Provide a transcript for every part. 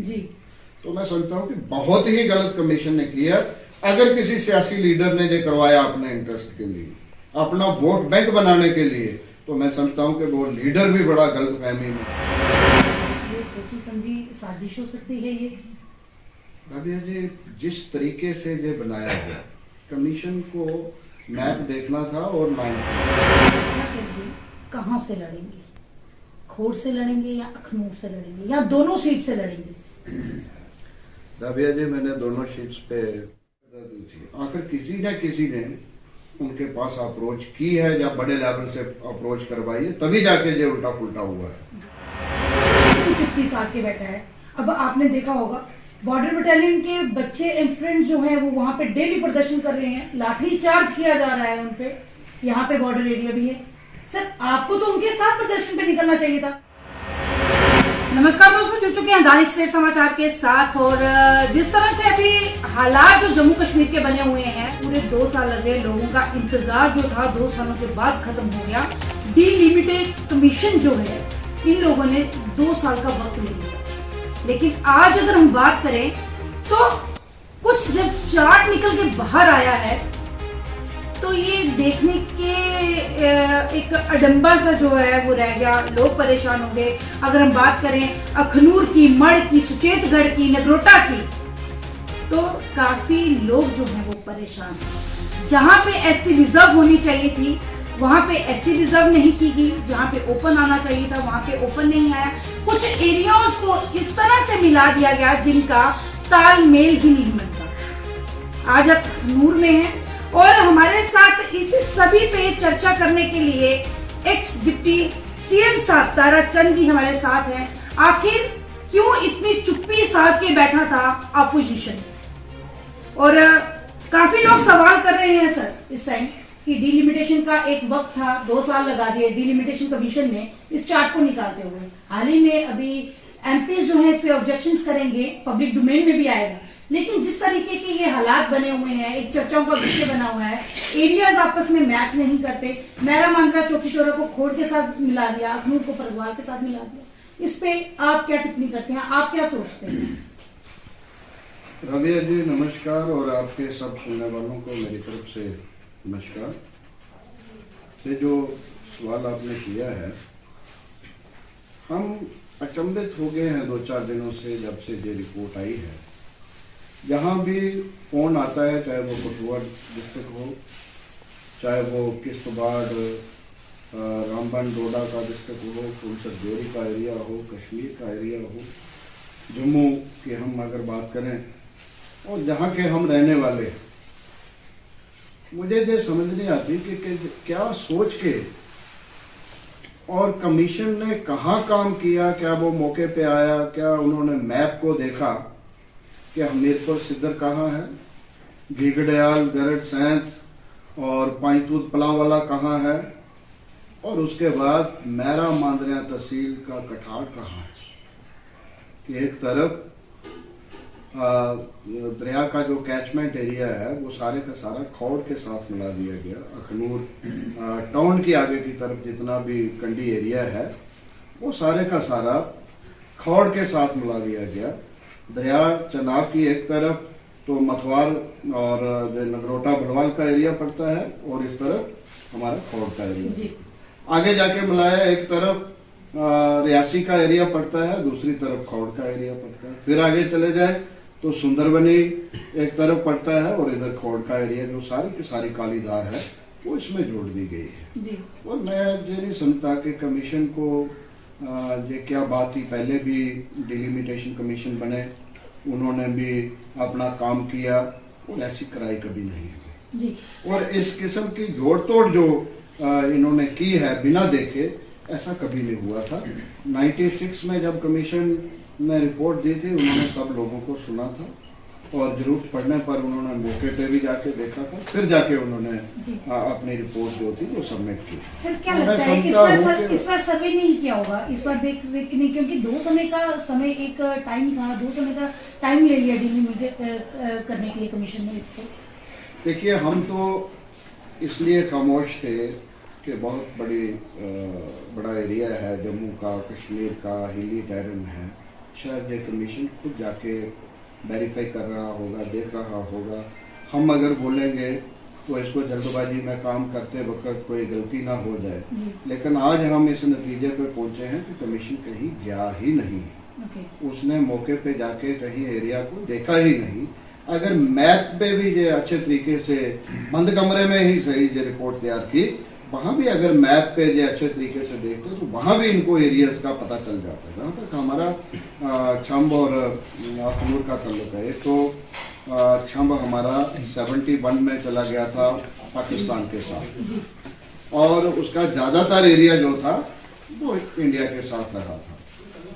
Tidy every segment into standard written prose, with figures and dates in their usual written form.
जी। तो मैं समझता हूँ कि बहुत ही गलत कमीशन ने किया। अगर किसी सियासी लीडर ने जो करवाया अपने इंटरेस्ट के लिए, अपना वोट बैंक बनाने के लिए, तो मैं समझता हूँ कि वो लीडर भी बड़ा गलत फहमी में। ये सोची समझी साजिश हो सकती है ये। राबिया जी, जिस तरीके से ये बनाया गया, कमीशन को मैप देखना था और कहाँ से लड़ेंगे? खोड़ से लड़ेंगे या अखनूर से लड़ेंगे या दोनों सीट से लड़ेंगे? राबिया जी, मैंने दोनों सीट्स पे आखिर किसी न किसी ने उनके पास अप्रोच की है या बड़े लेवल से अप्रोच करवाई है, तभी जाके ये उल्टा पुल्टा हुआ है। चुप्पी साथ के बैठा है। अब आपने देखा होगा बॉर्डर बटालियन के बच्चे एस्पिरेंट्स जो हैं वो वहां पे डेली प्रदर्शन कर रहे हैं, लाठी चार्ज किया जा रहा है उनपे। यहाँ पे बॉर्डर एरिया भी है। सर, आपको तो उनके साथ प्रदर्शन पे निकलना चाहिए था। नमस्कार दोस्तों, जुड़ चुके हैं दैनिक स्टेट समाचार के साथ। और जिस तरह से अभी हालात जो जम्मू कश्मीर के बने हुए हैं, पूरे 2 साल लगे, लोगों का इंतजार जो था 2 सालों के बाद खत्म हो गया। डिलिमिटेड कमीशन जो है, इन लोगों ने 2 साल का वक्त ले लिया। लेकिन आज अगर हम बात करें तो कुछ जब चार्ट निकल के बाहर आया है तो ये देखने के एक अडंबा सा जो है वो रह गया। लोग परेशान हो गए। अगर हम बात करें अखनूर की, मढ़ की, सुचेतगढ़ की, नगरोटा की, तो काफी लोग जो है वो परेशान हैं। जहां पे एससी रिजर्व होनी चाहिए थी वहां पे एससी रिजर्व नहीं की गई, जहां पे ओपन आना चाहिए था वहां पे ओपन नहीं आया। कुछ एरियाज को इस तरह से मिला दिया गया जिनका तालमेल ही नहीं बनता। आज आप अखनूर में हैं और हमारे साथ इसी सभी पे चर्चा करने के लिए एक्स डिप्टी सीएम साहब ताराचंद जी हमारे साथ हैं। आखिर क्यों इतनी चुप्पी साध के बैठा था अपोजिशन? और काफी लोग सवाल कर रहे हैं सर इस टाइम कि डिलिमिटेशन का एक वक्त था, 2 साल लगा दिए डिलिमिटेशन कमीशन ने इस चार्ट को निकालते हुए। हाल ही में अभी एमपीज जो है इस पे ऑब्जेक्शंस करेंगे, पब्लिक डोमेन में भी आएगा। लेकिन जिस तरीके के ये हालात बने हुए हैं, एक चर्चाओं का विषय बना हुआ है, एरियाज आपस में मैच नहीं करते। मैरा मांगरा चौकी चौरा को खोड़ के साथ मिला दिया, अखनूर को परगवाल के साथ मिला दिया। इस पे आप क्या टिप्पणी करते हैं? आप क्या सोचते हैं? रविया जी नमस्कार, और आपके सब सुनने वालों को मेरी तरफ से नमस्कार। ये जो सवाल आपने किया है, हम अचंभित हो गए हैं 2-4 दिनों से, जब से ये रिपोर्ट आई है। जहाँ भी फोन आता है, चाहे वो कठुआ डिस्ट्रिक्ट हो, चाहे वो किश्तवाड़ रामबन डोडा का डिस्ट्रिक्ट हो, फुलसर जोरी का एरिया हो, कश्मीर का एरिया हो, जम्मू की हम अगर बात करें और जहाँ के हम रहने वाले, मुझे ये समझ नहीं आती कि क्या सोच के और कमीशन ने कहाँ काम किया। क्या वो मौके पे आया? क्या उन्होंने मैप को देखा कि हमीरपुर सिद्धर कहाँ है, घीगड़ियाल, गरड़ सैंत और पांचतूत पलावाला कहाँ है, और उसके बाद मैरा मांदरिया तहसील का कठाड़ कहाँ है? कि एक तरफ दरिया का जो कैचमेंट एरिया है वो सारे का सारा खौड़ के साथ मिला दिया गया। अखनूर टाउन की आगे की तरफ जितना भी कंडी एरिया है वो सारे का सारा खौड़ के साथ मिला दिया गया। दरिया चनाब की एक तरफ तो मथवार और नगरोटा बलवाल का एरिया पड़ता है, और इस तरफ हमारा खौड़ का एरिया। आगे जाके मिलाया, एक तरफ रियासी का एरिया पड़ता है, दूसरी तरफ खौड़ का एरिया पड़ता है। फिर आगे चले जाए तो सुंदरबनी एक तरफ पड़ता है, और इधर खौड़ का एरिया जो सारी की सारी कालीधार है वो इसमें जोड़ दी गई है जी। और मैं ये नहीं समझता कि कमीशन को ये क्या बात थी। पहले भी डिलिमिटेशन कमीशन बने, उन्होंने भी अपना काम किया और ऐसी कराई कभी नहीं हुई जी। और इस किस्म की जोड़ तोड़ जो इन्होंने की है बिना देखे, ऐसा कभी नहीं हुआ था। 96 में जब कमीशन ने रिपोर्ट दी थी, उन्होंने सब लोगों को सुना था और जरूरत पड़ने पर उन्होंने मौके पे भी जाके देखा था, फिर जाके उन्होंने अपनी रिपोर्ट जो थी वो सबमिट की। सर क्या लगता है इस बार सर्वे नहीं किया होगा? इस बार देख नहीं, क्योंकि 2 समय का समय एक टाइम था, 2 समय का टाइम ले लिया डिलिमिटेड करने के लिए कमीशन ने इसको। देखिए, हम तो इसलिए खामोश थे कि बहुत बड़ा एरिया है जम्मू का, कश्मीर का, हिली टेरन है, शायद ये कमीशन खुद जाके वेरीफाई कर रहा होगा, देख रहा होगा। हम अगर बोलेंगे तो इसको जल्दबाजी में काम करते वक्त कोई गलती ना हो जाए, लेकिन आज हम इस नतीजे पे पहुंचे हैं कि कमीशन कहीं गया ही नहीं। उसने मौके पे जाके कहीं एरिया को देखा ही नहीं। अगर मैप पे भी ये अच्छे तरीके से बंद कमरे में ही सही जो रिपोर्ट तैयार की, वहां भी अगर मैप पे जो अच्छे तरीके से देखते तो वहां भी इनको एरियाज का पता चल जाता है। जहाँ तक हमारा छंब और अखनूर का ताल्लुक है, एक तो छंब हमारा 71 में चला गया था पाकिस्तान के साथ, और उसका ज्यादातर एरिया जो था वो इंडिया के साथ रहा था।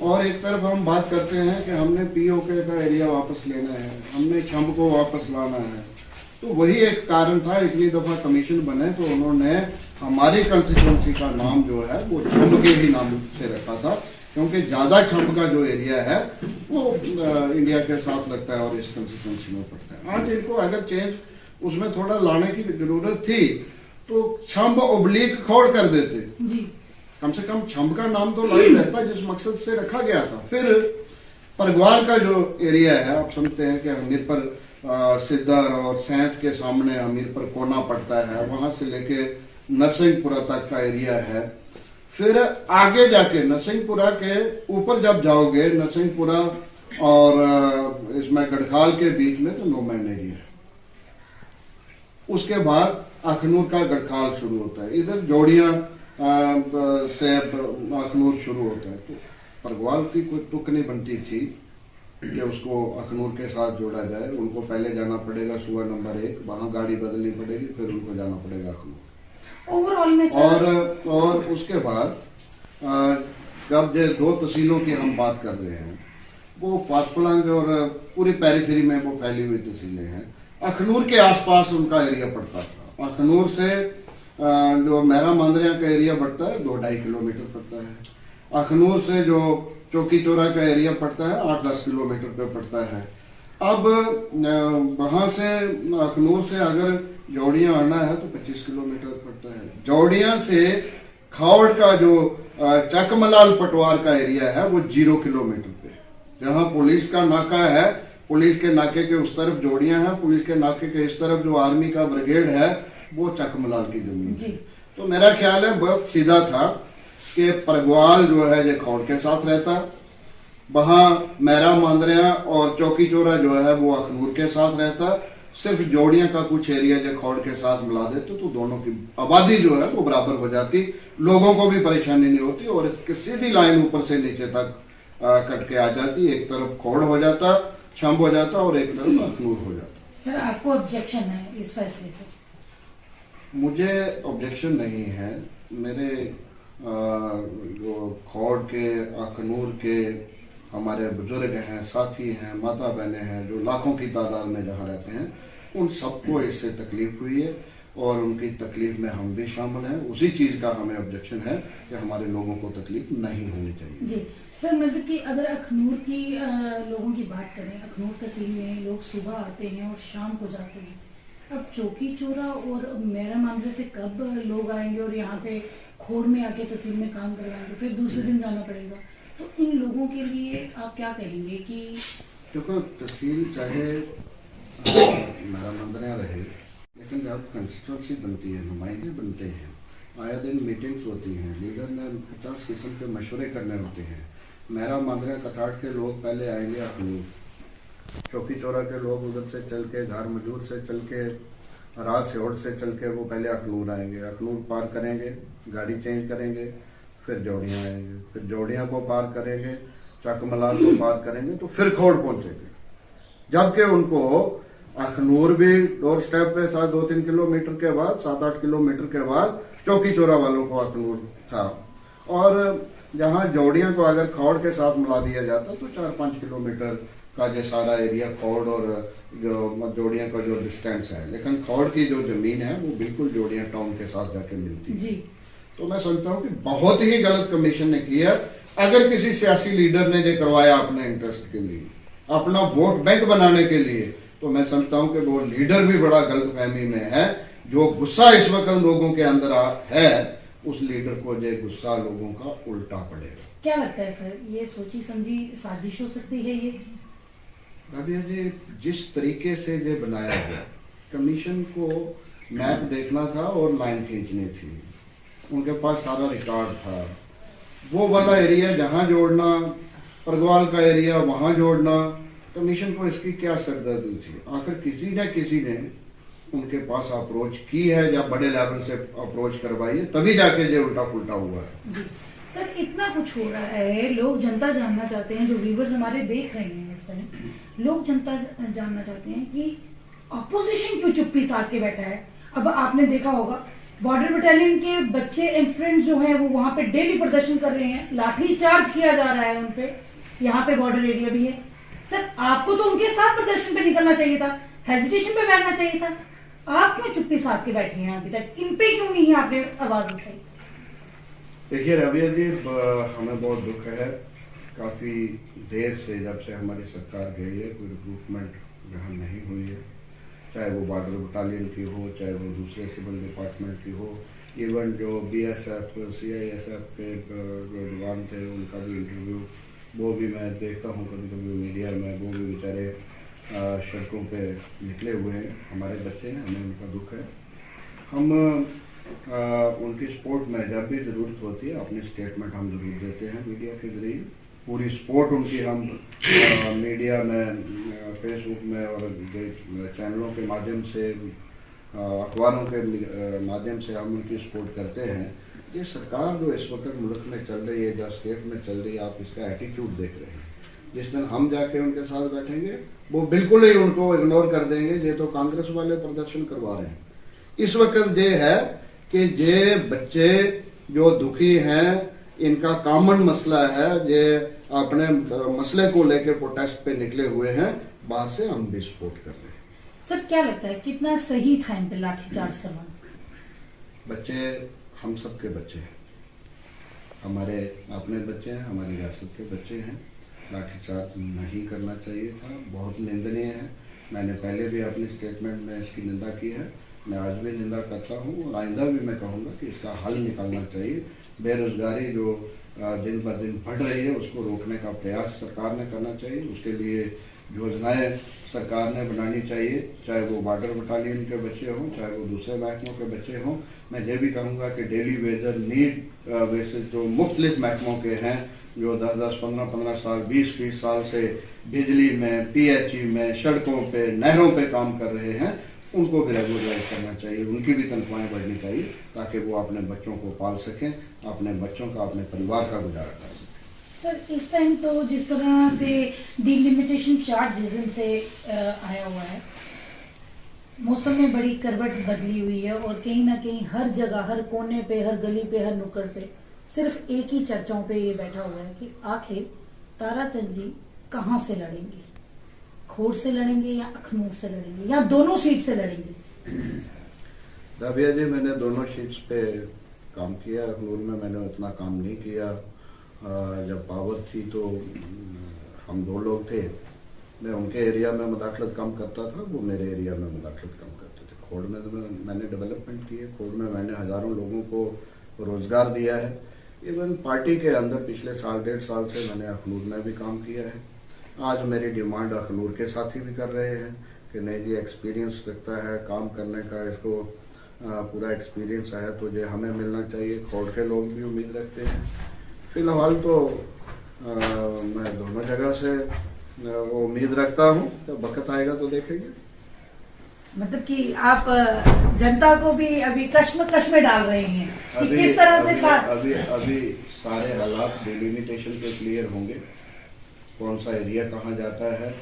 और एक तरफ हम बात करते हैं कि हमने पीओके का एरिया वापस लेना है, हमने छंब को वापस लाना है, तो वही एक कारण था। इतनी दफा कमीशन बने तो उन्होंने हमारी कंस्टिट्यूंसी का नाम जो है वो छंब के ही नाम से रखा था, क्योंकि ज्यादा छंब का जो एरिया है वो इंडिया के साथ लगता है और इस कंस्टिट्यूंसी में पड़ता है। आज इनको अगर चेंज उसमें थोड़ा लाने की जरूरत थी तो छंब ओब्लिक खोड़ कर देते जी। कम से कम छंब का नाम तो लाइव रहता जिस मकसद से रखा गया था। फिर परगवाल का जो एरिया है, आप समझते हैं कि हमीर पर सिद्दर और सैंत के सामने हमीर पर कोना पड़ता है, वहां से लेके नरसिंहपुरा तक का एरिया है। फिर आगे जाके नरसिंहपुरा के ऊपर जब जाओगे, नरसिंहपुरा और इसमें गढ़खाल के बीच में तो नो मैन एरिया है। उसके बाद अखनूर का गढ़खाल शुरू होता है, इधर जोड़ियां से अखनूर शुरू होता है। तो परगवाल की कोई तुक नहीं बनती थी कि उसको अखनूर के साथ जोड़ा जाए। उनको पहले जाना पड़ेगा सुबह नंबर 1, वहां गाड़ी बदलनी पड़ेगी, फिर उनको जाना पड़ेगा अखनूर ओवरऑल में। और उसके बाद जब जो 2 तहसीलों की हम बात कर रहे हैं, वो पातपलंग और पूरी पेरीफेरी में वो फैली हुई तहसीलें हैं। अखनूर के आसपास उनका एरिया पड़ता था। अखनूर से जो मेरा मांदरिया का एरिया पड़ता है 2-2.5 किलोमीटर पड़ता है। अखनूर से जो चौकी चौरा का एरिया पड़ता है 8-10 किलोमीटर पे पड़ता है। अब वहां से अखनूर से अगर जौड़ियां आना है तो 25 किलोमीटर पड़ता है। जौड़ियां से खावड़ का जो चकमलाल पटवार का एरिया है वो 0 किलोमीटर पे, जहां पुलिस का नाका है, पुलिस के नाके के उस तरफ जौड़ियां हैं, पुलिस के नाके के इस तरफ जो आर्मी का ब्रिगेड है वो चकमलाल की जमीन है। तो मेरा ख्याल है बहुत सीधा था कि परगवाल जो है जो खौड़ के साथ रहता, वहां मेरा मांदरिया और चौकी चौरा जो है वो अखनूर के साथ रहता। सिर्फ जोड़ियां का कुछ एरिया जो खौड़ के साथ मिला देते तो दोनों की आबादी जो है वो बराबर हो जाती, लोगों को भी परेशानी नहीं होती और सीधी लाइन ऊपर से नीचे तक कट के आ जाती। एक तरफ खौड़ हो जाता, छंब हो जाता और एक तरफ अखनूर हो जाता। सर आपको ऑब्जेक्शन है इस फैसले से? मुझे ऑब्जेक्शन नहीं है। मेरे जो खौड़ के, अखनूर के हमारे बुजुर्ग हैं, साथी हैं, माता बहनें हैं जो लाखों की तादाद में जहाँ रहते हैं, उन सबको इससे तकलीफ हुई है और उनकी तकलीफ में हम भी शामिल हैं। उसी चीज का हमें ऑब्जेक्शन है कि हमारे लोगों को तकलीफ नहीं होनी चाहिए। जी सर, मतलब कि अगर अखनूर की लोगों की बात करें, अखनूर तहसील में लोग सुबह आते हैं और शाम को जाते हैं। अब चौकी चौरा और मेरा मांदरिया से कब लोग आएंगे और यहाँ पे खोर में आके तहसील में काम करवाएंगे, फिर दूसरे दिन जाना पड़ेगा। तो इन लोगों के लिए आप क्या कहेंगे कि देखो, तहसील चाहे मेरा मांदरिया रहे, लेकिन जब कंस्टिट्यूंसी बनती है, नुमाइंदे बनते हैं, आया दिन मीटिंग्स होती हैं, लीडर ने 50 किस्म के मशवरे करने होते हैं। मेरा मांदरिया कटाट के लोग पहले आएंगे अखनूर, चौकी चौरा के लोग उधर से चल के, धार मजूर से चल के, राज सेवड़ से चल के वो पहले अखनूर आएंगे। अखनूर पार करेंगे, गाड़ी चेंज करेंगे, फिर जौड़ियाँ आएंगे, फिर जौड़ियाँ को पार करेंगे, चकमलाल को पार करेंगे तो फिर खौड़ पहुंचेंगे। जबकि उनको अखनूर भी डोर स्टेप पे था 2-3 किलोमीटर के बाद, 7-8 किलोमीटर के बाद चौकी चौरा वालों को अखनूर था। और जहाँ जौड़ियाँ को अगर खौड़ के साथ मिला दिया जाता तो 4-5 किलोमीटर का जो सारा एरिया खौड़ और जो जोड़ियां का जो डिस्टेंस है, लेकिन खौड़ की जो जमीन है वो बिल्कुल जोड़ियां टाउन के साथ जाके मिलती है। तो मैं समझता हूँ कि बहुत ही गलत कमीशन ने किया। अगर किसी सियासी लीडर ने जो करवाया अपने इंटरेस्ट के लिए, अपना वोट बैंक बनाने के लिए, तो मैं समझता हूँ कि वो लीडर भी बड़ा गलत फहमी में है। जो गुस्सा इस वक्त लोगों के अंदर है, उस लीडर को जो गुस्सा लोगों का उल्टा पड़ेगा। क्या लगता है सर, ये सोची समझी साजिश हो सकती है ये? राबिया जी, जिस तरीके से ये बनाया गया, कमीशन को मैप देखना था और लाइन खींचनी थी, उनके पास सारा रिकॉर्ड था। वो वाला एरिया जहां जोड़ना, परगवाल का एरिया वहां जोड़ना, कमीशन को इसकी क्या सरदर्दी थी? आखिर किसी ने उनके पास अप्रोच की है या बड़े लेवल से अप्रोच करवाई है, तभी जाके ये उल्टा पुल्टा हुआ है। जी सर, इतना कुछ हो रहा है, लोग जनता जानना चाहते हैं, जो व्यूवर्स हमारे देख रहे हैं इस टाइम, लोग जनता जानना चाहते हैं कि ऑपोजिशन क्यों चुप्पी साध के बैठा है। अब आपने देखा होगा बॉर्डर बटालियन के बच्चे एस्पिरेंट्स जो हैं वो वहां पे डेली प्रदर्शन कर रहे हैं, लाठी चार्ज किया जा रहा है उनपे, यहाँ पे बॉर्डर एरिया भी है। सर, आपको तो उनके साथ प्रदर्शन पे निकलना चाहिए था, हेजिटेशन पे बैठना चाहिए था, आप क्यों चुप्पी साध के बैठे हैं अभी तक? इन पे क्यों नहीं आपने आवाज उठाई? देखिए राबिया जी, हमें बहुत दुख है, काफी देर से जब से हमारी सरकार गई है कोई रिक्रूटमेंट यहाँ नहीं हुई है, चाहे वो बॉर्डर बटालियन की हो, चाहे वो दूसरे सिविल डिपार्टमेंट की हो। इवन जो BSF CISF के जो जवान थे उनका भी इंटरव्यू वो भी मैं देखता हूँ कभी कभी मीडिया में, वो भी बेचारे सड़कों पे निकले हुए हैं, हमारे बच्चे हैं, हमें उनका दुख है। हम उनकी सपोर्ट में जब भी ज़रूरत होती है अपनी स्टेटमेंट हम जरूर देते हैं मीडिया के जरिए। पूरी सपोर्ट उनकी हम मीडिया में, फेसबुक में और चैनलों के माध्यम से, अखबारों के माध्यम से हम उनकी सपोर्ट करते हैं। ये सरकार जो इस वक्त मुल्क में चल रही है, जो स्टेट में चल रही है, आप इसका एटीट्यूड देख रहे हैं। जिस दिन हम जाके उनके साथ बैठेंगे वो बिल्कुल ही उनको इग्नोर कर देंगे, ये तो कांग्रेस वाले प्रदर्शन करवा रहे हैं। इस वक्त ये है कि ये बच्चे जो दुखी हैं, इनका कॉमन मसला है, ये अपने मसले को लेकर प्रोटेस्ट पे निकले हुए हैं, बाहर से हम भी सपोर्ट कर रहे हैं। सर, क्या लगता है कितना सही था इन पे लाठीचार्ज करवाना? बच्चे हम सब के बच्चे हैं, हमारे अपने बच्चे हैं, हमारी रियासत के बच्चे हैं। लाठीचार्ज नहीं करना चाहिए था, बहुत निंदनीय है। मैंने पहले भी अपनी स्टेटमेंट में इसकी निंदा की है, मैं आज भी निंदा करता हूँ और आइंदा भी मैं कहूँगा कि इसका हल निकालना चाहिए। बेरोजगारी जो दिन ब दिन बढ़ रही है उसको रोकने का प्रयास सरकार ने करना चाहिए, उसके लिए योजनाएं सरकार ने बनानी चाहिए, चाहे वो बॉर्डर बटालियन के बच्चे हों, चाहे वो दूसरे महकमों के बच्चे हों। मैं ये भी कहूँगा कि डेली वेजर नीड बेसिस जो मुख्तलिफ महकमों के हैं, जो 10-10, 15-15 साल, 20-20 साल से बिजली में, PHE में, सड़कों पे, नहरों पे काम कर रहे हैं, उनको भी रेगुलराइज करना चाहिए, उनकी भी तनख्वाहें बढ़नी चाहिए, ताकि वो अपने बच्चों को पाल सकें, अपने बच्चों का, अपने परिवार का गुजारा कर सकें। सर, इस टाइम तो जिस तरह से डिलिमिटेशन चार्ट जिस दिन से आया हुआ है, मौसम में बड़ी करवट बदली हुई है और कहीं ना कहीं हर जगह, हर कोने पे, हर गली पे, हर नुक्कड़ पे सिर्फ एक ही चर्चाओं पे ये बैठा हुआ है कि आखिर ताराचंद जी कहाँ से लड़ेंगे, खोड़ से लड़ेंगे या अखनूर से लड़ेंगे या दोनों सीट से लड़ेंगे? राबिया जी, मैंने दोनों सीट्स पे काम किया। अखनूर में मैंने उतना काम नहीं किया, जब पावर थी तो हम 2 लोग थे, मैं उनके एरिया में मुदाखलत कम करता था, वो मेरे एरिया में मुदाखलत कम करते थे। खोड़ में तो मैंने डेवलपमेंट की है, खोड़ में मैंने हज़ारों लोगों को रोज़गार दिया है। इवन पार्टी के अंदर पिछले 1.5 साल से मैंने अखनूर में भी काम किया है। आज मेरी डिमांड अखनूर के साथी भी कर रहे हैं कि नहीं जी, एक्सपीरियंस रखता है काम करने का, इसको पूरा एक्सपीरियंस है तो ये हमें मिलना चाहिए। खोड़ के लोग भी उम्मीद रखते हैं। फिलहाल तो मैं दोनों जगह से उम्मीद रखता हूँ, जब वक्त आएगा तो देखेंगे। मतलब कि आप जनता को भी अभी कश्मकश में डाल रहे हैं कि किस तरह से अभी सारे हालात डिलिमिटेशन पे क्लियर होंगे, कौन सा एरिया कहाँ जाता है,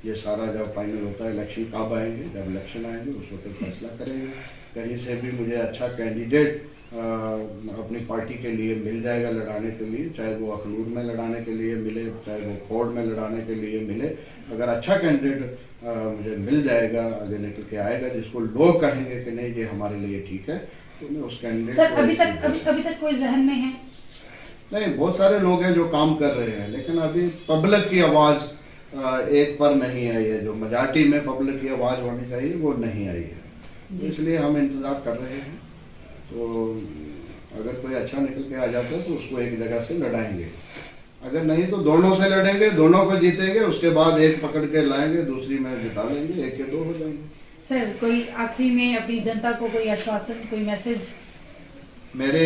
ये सारा जब फाइनल होता है। इलेक्शन कब आएंगे, जब इलेक्शन आएंगे उस वक्त फैसला करेंगे। कहीं से भी मुझे अच्छा कैंडिडेट अपनी पार्टी के लिए मिल जाएगा लड़ाने के लिए, चाहे वो अखनूर में लड़ाने के लिए मिले, चाहे वो खोड़ में लड़ाने के लिए मिले। अगर अच्छा कैंडिडेट मुझे मिल जाएगा, आगे निकल के आएगा, जिसको लोग कहेंगे कि नहीं ये हमारे लिए ठीक है, तो मैं उस कैंडिडेट सर अभी तक कोई जहन में है? नहीं, बहुत सारे लोग हैं जो काम कर रहे हैं, लेकिन अभी पब्लिक की आवाज एक पर नहीं आई है। जो मेजॉरिटी में पब्लिक की आवाज होनी चाहिए वो नहीं आई है, इसलिए हम इंतजार कर रहे हैं। तो अगर कोई अच्छा निकल के आ जाता है तो उसको एक जगह से लड़ाएंगे। अगर नहीं तो दोनों से लड़ेंगे, दोनों को जीतेंगे, उसके बाद एक पकड़ के लाएंगे, दूसरी में जिता लेंगे, 1 या 2 हो जाएंगे। सर कोई आखिरी में अपनी जनता को कोई आश्वासन, कोई मैसेज? मेरे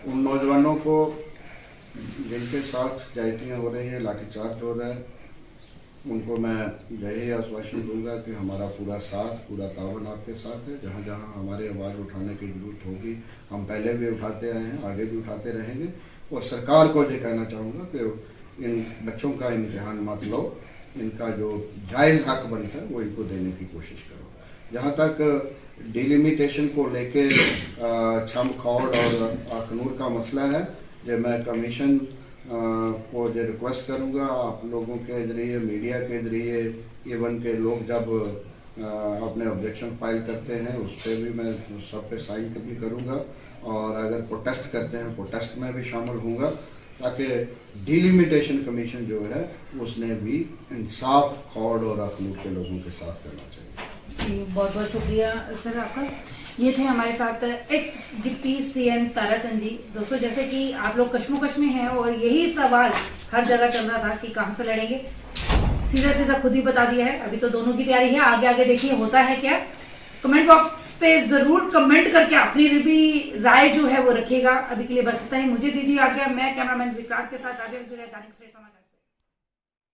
उन नौजवानों को जिनके साथ जायतियाँ हो रही हैं, लाठीचार्ज हो रहा है, उनको मैं यही आश्वासन दूंगा कि हमारा पूरा साथ, पूरा तावन आपके साथ है। जहाँ जहाँ हमारी आवाज़ उठाने की जरूरत होगी, हम पहले भी उठाते आए हैं, आगे भी उठाते रहेंगे। और सरकार को ये कहना चाहूँगा कि इन बच्चों का इम्तिहान मत लो, इनका जो जायज़ हक बनता है वो इनको देने की कोशिश करो। जहाँ तक डिलिमिटेशन को लेके छम खौड़ और अखनूर का मसला है, जो मैं कमीशन को जो रिक्वेस्ट करूँगा आप लोगों के जरिए, मीडिया के जरिए, इवन के लोग जब अपने ऑब्जेक्शन फाइल करते हैं उस पर भी मैं सब पे साइन भी करूँगा, और अगर प्रोटेस्ट करते हैं प्रोटेस्ट में भी शामिल होऊंगा, ताकि डिलिमिटेशन कमीशन जो है उसने भी इंसाफ खौड़ और अखनूर के लोगों के साथ करना चाहिए। जी बहुत बहुत शुक्रिया सर आपका। ये थे हमारे साथ एक्स डिप्टी सीएम ताराचंद जी। दोस्तों जैसे कि आप लोग कश्मोकश में हैं और यही सवाल हर जगह चल रहा था कि कहाँ से लड़ेंगे, सीधा सीधा खुद ही बता दिया है। अभी तो दोनों की तैयारी है, आगे आगे देखिए होता है क्या। कमेंट बॉक्स पे जरूर कमेंट करके अपनी भी राय जो है वो रखिएगा। अभी के लिए बस इतना ही, मुझे दीजिए आज्ञा। मैं कैमरामैन विक्रांत के साथ आगे जुड़े दैनिक सवेरा समाचार।